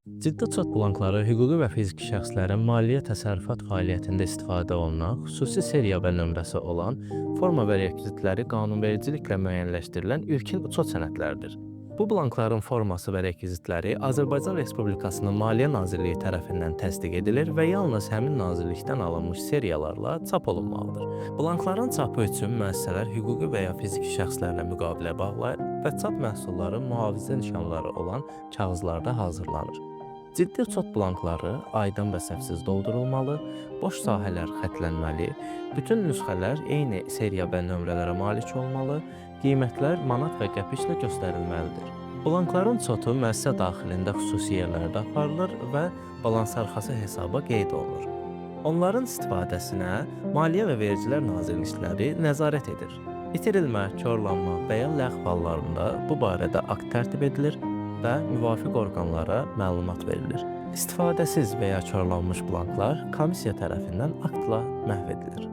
Ciddi çat blankları hüquqi və fiziki şəxslərin maliyyə təsərrüfat fəaliyyətində istifadə olunan, xüsusi seriya və nömrəsi olan, forma və rekvizitləri qanunvericiliklə müəyyənləşdirilən ilkin uçot sənədlərdir. Bu blankların forması və rekvizitləri Azərbaycan Respublikasının Maliyyə Nazirliyi tərəfindən təsdiq edilir və yalnız həmin nazirlikdən alınmış seriyalarla çap olunmalıdır. Blankların çapı üçün müəssisələr hüquqi və ya fiziki şəxslərlə müqavilə bağlayır və çap məhsulları mühafizə nişanları olan kağızlarda hazırlanır. Ciddi uçot blankları aydın və səhvsiz doldurulmalı, boş sahələr xətlənməli, bütün nüsxələr eyni seriya və nömrələrə malik olmalı, qiymətlər manat və qəpiklə göstərilməlidir. Blankların çotu müəssisə daxilində xüsusi yerlərdə aparılır və balansarxası hesaba qeyd olunur. Onların istifadəsinə Maliyyə və Vergilər Nazirlikləri nəzarət edir. İtirilmə, korlanma və ya ləğv hallarında bu barədə akt tərtib edilir və müvafiq orqanlara məlumat verilir. İstifadəsiz və ya korlanmış blanklar komissiya tərəfindən aktla məhv edilir.